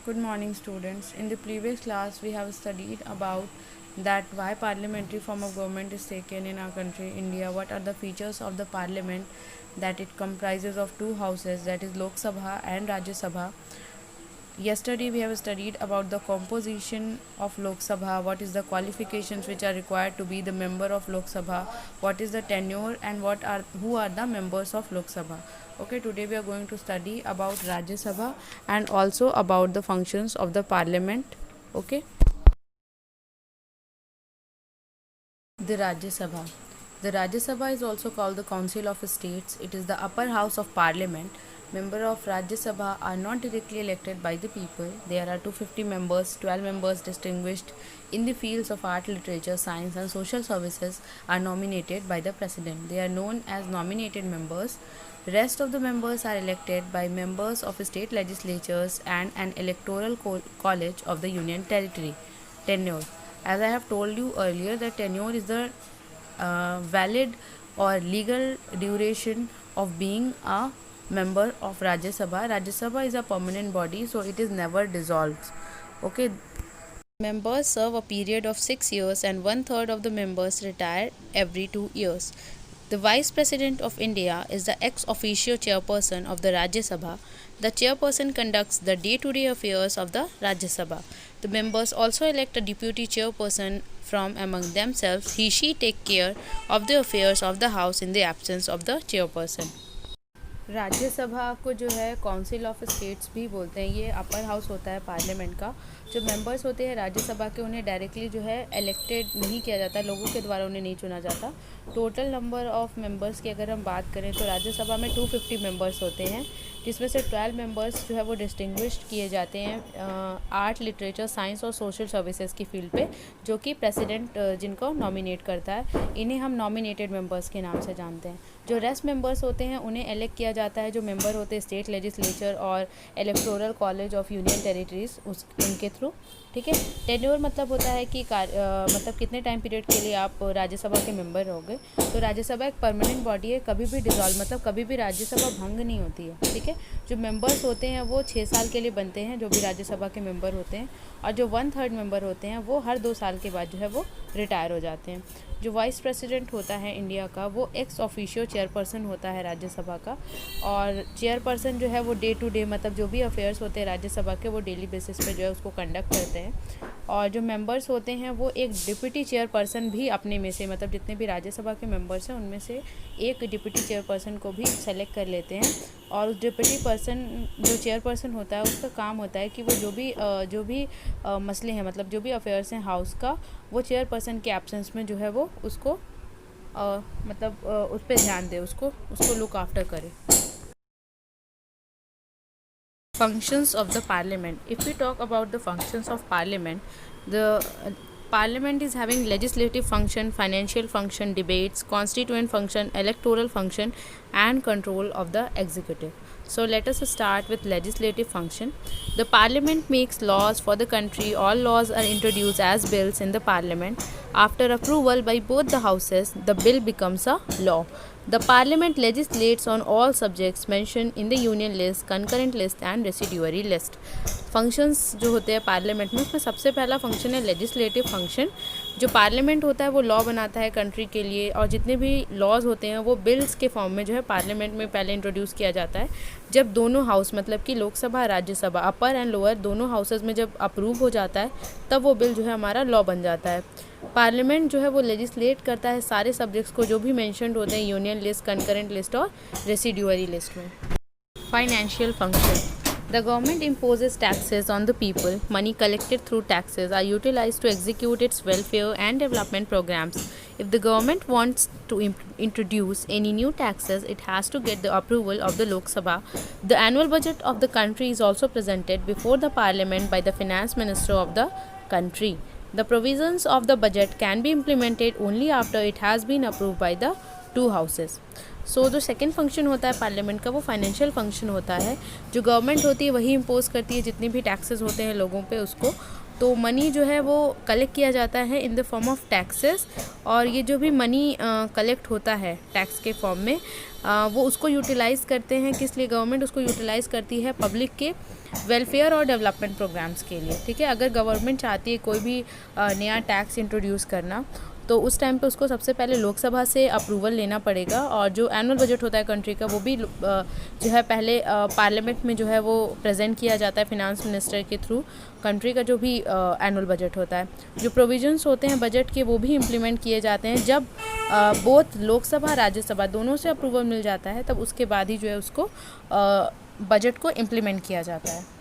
Good morning, students. In the previous class, we have studied about that why parliamentary form of government is taken in our country, India. What are the features of the parliament? That it comprises of two houses, that is Lok Sabha and Rajya Sabha. Yesterday we have studied about the composition of Lok Sabha, what is the qualifications which are required to be the member of Lok Sabha, what is the tenure and who are the members of Lok Sabha. Okay, today we are going to study about Rajya Sabha and also about the functions of the parliament. Okay. The Rajya Sabha. The Rajya Sabha is also called the Council of States. It is the upper house of parliament. Members of Rajya Sabha are not directly elected by the people. There are 250 members, 12 members distinguished in the fields of art, literature, science and social services are nominated by the president. They are known as nominated members. Rest of the members are elected by members of state legislatures and an electoral college of the union territory. Tenure. As I have told you earlier, that tenure is the valid or legal duration of being a member of Rajya Sabha. Rajya Sabha is a permanent body, so it is never dissolved. Okay. Members serve a period of 6 years and one third of the members retire every 2 years. The Vice President of India is the ex officio chairperson of the Rajya Sabha. The chairperson conducts the day to day affairs of the Rajya Sabha. The members also elect a deputy chairperson from among themselves. She take care of the affairs of the house in the absence of the chairperson. Rajya Sabha को जो है council of states भी बोलते हैं। ये upper house होता है parliament का। जो मेंबर्स होते हैं राज्यसभा के, उन्हें डायरेक्टली जो है इलेक्टेड नहीं किया जाता, लोगों के द्वारा उन्हें नहीं चुना जाता। टोटल नंबर ऑफ़ मेंबर्स की अगर हम बात करें तो राज्यसभा में 250 मेंबर्स होते हैं, जिसमें से 12 मेंबर्स जो है वो डिस्टिंग्विश्ड किए जाते हैं आर्ट, लिटरेचर, साइंस और सोशल सर्विसेज की फील्ड पे, जो कि प्रेसिडेंट जिनको नॉमिनेट करता है। इन्हें हम नॉमिनेटेड मेंबर्स के नाम से जानते हैं। जो रेस्ट मेंबर्स होते हैं उन्हें इलेक्ट किया जाता है, जो मेंबर होते हैं स्टेट लेजिस्लेचर और electoral college of union territories उनके थ्रू। ठीक है। टेन्योर मतलब होता है कि मतलब कितने टाइम पीरियड के लिए आप राज्यसभा के मेंबर रहोगे। तो राज्यसभा एक परमानेंट बॉडी है, कभी भी डिसॉल्व मतलब कभी भी राज्यसभा भंग नहीं होती है। ठीक है। जो मेंबर्स होते हैं वो 6 साल के लिए बनते हैं, जो भी राज्यसभा के मेंबर होते हैं, और जो 1/3 मेंबर होते हैं वो हर 2 साल के बाद जो है वो रिटायर हो जाते हैं। जो वाइस प्रेसिडेंट होता है इंडिया का, वो एक्स ऑफिशियो चेयरपर्सन होता है राज्यसभा का, और चेयरपर्सन जो है वो डे टू डे मतलब जो भी अफेयर्स होते हैं राज्यसभा के, वो डेली बेसिस पे जो है उसको कंडक्ट करते हैं। और जो मेंबर्स होते हैं वो एक डिप्टी चेयरपर्सन भी अपने में से, मतलब जितने भी राज्यसभा के मेंबर्स हैं उनमें से एक डिप्टी चेयरपर्सन को भी सेलेक्ट कर लेते हैं। और उस डिप्टी पर्सन जो चेयरपर्सन होता है, उसका काम होता है कि वो जो भी मसले हैं, मतलब जो भी अफेयर्स हैं हाउस का, वो चेयरपर्सन के एब्सेंस में जो है वो उसको मतलब उस पर ध्यान दे, उसको लुक आफ्टर करे। Functions of the parliament. If we talk about the functions of parliament, the parliament is having legislative function, financial function, debates, constituent function, electoral function and control of the executive. So let us start with legislative function. The parliament makes laws for the country. All laws are introduced as bills in the parliament. After approval by both the houses, the bill becomes a law. The parliament legislates on all subjects mentioned in the union list, concurrent list and residuary list. Functions जो होते हैं parliament में, उसमें सबसे पहला function है legislative function. जो parliament होता है वो लॉ बनाता है कंट्री के लिए, और जितने भी लॉज होते हैं वो बिल्स के फॉर्म में जो है पार्लियामेंट में पहले इंट्रोड्यूस किया जाता है। जब दोनों हाउस मतलब कि लोकसभा, राज्यसभा, अपर एंड लोअर दोनों हाउसेज में जब अप्रूव हो जाता है, तब वो बिल जो है हमारा लॉ बन जाता है। पार्लियामेंट जो है वो लेजिस्लेट करता है सारे सब्जेक्ट्स को जो भी मेंशन्ड होते हैं यूनियन लिस्ट, कंकरेंट लिस्ट और रेसिड्यूअरी लिस्ट में। Financial function. The government imposes taxes on the people. Money collected through taxes are utilized to execute its welfare and development programs. If the government wants to introduce any new taxes, it has to get the approval of the Lok Sabha. The annual budget of the country is also presented before the parliament by the finance minister of the country. The provisions of the budget can be implemented only after it has been approved by the two houses. सो जो second function होता है parliament का, वो financial function होता है। जो government होती है वही इम्पोज करती है जितने भी टैक्सेस होते हैं लोगों पे उसको। तो मनी जो है वो कलेक्ट किया जाता है in the form of taxes, और ये जो भी मनी कलेक्ट होता है टैक्स के फॉर्म में वो उसको यूटिलाइज़ करते हैं। किस लिए गवर्नमेंट उसको यूटिलाइज़ करती है? पब्लिक के वेलफेयर और डेवलपमेंट प्रोग्राम्स के लिए, ठीक है। अगर गवर्नमेंट चाहती है कोई भी नया टैक्स इंट्रोड्यूस करना, तो उस टाइम पे उसको सबसे पहले लोकसभा से अप्रूवल लेना पड़ेगा, और जो एनुअल बजट होता है कंट्री का वो भी जो है पहले पार्लियामेंट में जो है वो प्रेजेंट किया जाता है फिनांस मिनिस्टर के थ्रू। कंट्री का जो भी एनुअल बजट होता है, जो प्रोविजंस होते हैं बजट के, वो भी इम्प्लीमेंट किए जाते हैं। जब बोथ लोकसभा राज्यसभा दोनों से अप्रूवल मिल जाता है, तब उसके बाद ही जो है उसको बजट को इम्प्लीमेंट किया जाता है।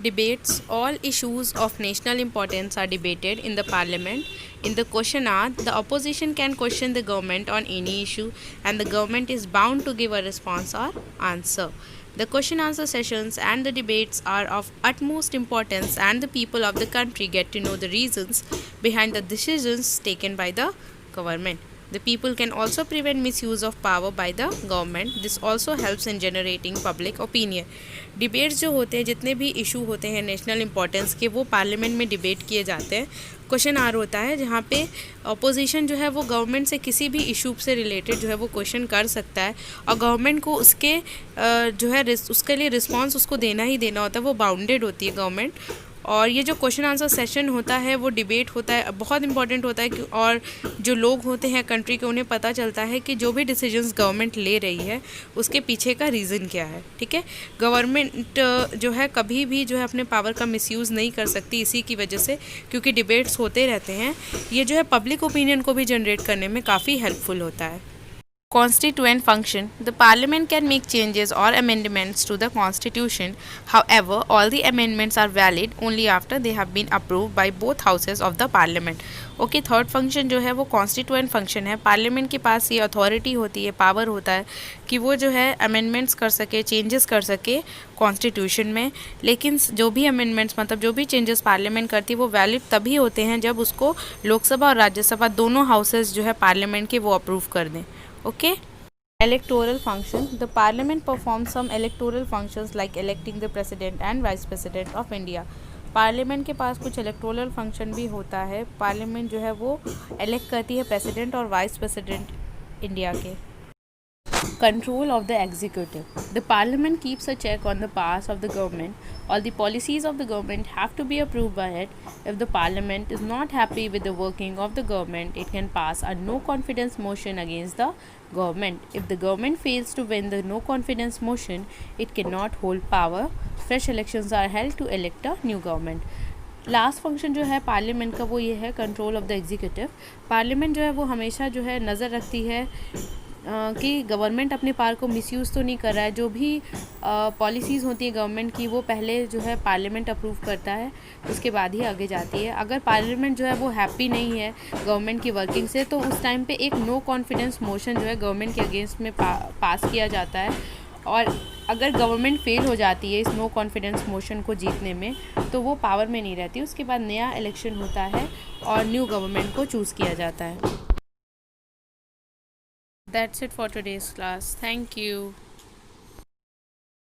Debates. All issues of national importance are debated in the parliament. In the question hour, the opposition can question the government on any issue, and the government is bound to give a response or answer. The question answer sessions and the debates are of utmost importance, and the people of the country get to know the reasons behind the decisions taken by the government. The people can also prevent misuse of power by the government. This also helps in generating public opinion. Debates जो होते हैं, जितने भी issue होते हैं national importance के, वो parliament में डिबेट किए जाते हैं। क्वेश्चन आवर होता है जहाँ पे अपोजिशन जो है वो गवर्नमेंट से किसी भी इशू से रिलेटेड जो है वो क्वेश्चन कर सकता है, और गवर्नमेंट को उसके जो है उसके लिए रिस्पांस उसको देना ही देना होता है, वो बाउंडेड होती है गवर्नमेंट। और ये जो क्वेश्चन आंसर सेशन होता है वो डिबेट होता है, बहुत इंपॉर्टेंट होता है और जो लोग होते हैं कंट्री के, उन्हें पता चलता है कि जो भी डिसीजंस गवर्नमेंट ले रही है उसके पीछे का रीज़न क्या है, ठीक है। गवर्नमेंट जो है कभी भी जो है अपने पावर का मिसयूज़ नहीं कर सकती इसी की वजह से, क्योंकि डिबेट्स होते रहते हैं। ये जो है पब्लिक ओपिनियन को भी जनरेट करने में काफ़ी हेल्पफुल होता है। Constituent function. The Parliament can make changes or amendments to the Constitution. However, all the amendments are valid only after they have been approved by both houses of the Parliament. Okay, third function जो है वो constituent function है। Parliament के पास ये authority होती है, power होता है कि वो जो है अमेंडमेंट्स कर सके, चेंजेस कर सके कॉन्स्टिट्यूशन में। लेकिन जो भी अमेंडमेंट्स मतलब जो भी चेंजेस पार्लियामेंट करती है वो वैलिड तभी होते हैं जब उसको लोकसभा और राज्यसभा दोनों हाउसेस जो है पार्लियामेंट के वो अप्रूव कर दें। Okay. Electoral function. The parliament performs some electoral functions like electing the president and vice president of India. Parliament के पास कुछ इलेक्टोरल फंक्शन भी होता है। पार्लियामेंट जो है वो इलेक्ट करती है प्रेसिडेंट और वाइस प्रेसिडेंट इंडिया के। Control of the executive. The parliament keeps a check on the powers of the government. All the policies of the government have to be approved by it. If the parliament is not happy with the working of the government, it can pass a no confidence motion against the government. If the government fails to win the no confidence motion, it cannot hold power. Fresh elections are held to elect a new government. Last function जो है parliament का वो ये है control of the executive. Parliament जो है वो हमेशा जो है नज़र रखती है कि गवर्नमेंट अपने पावर को मिसयूज़ तो नहीं कर रहा है। जो भी पॉलिसीज़ होती है गवर्नमेंट की वो पहले जो है पार्लियामेंट अप्रूव करता है, उसके बाद ही आगे जाती है। अगर पार्लियामेंट जो है वो हैप्पी नहीं है गवर्नमेंट की वर्किंग से, तो उस टाइम पे एक नो कॉन्फिडेंस मोशन जो है गवर्नमेंट के अगेंस्ट में पास किया जाता है। और अगर गवर्नमेंट फेल हो जाती है इस नो कॉन्फिडेंस मोशन को जीतने में, तो वो पावर में नहीं रहती। उसके बाद नया इलेक्शन होता है और न्यू गवर्नमेंट को चूज़ किया जाता है। That's it for today's class. Thank you.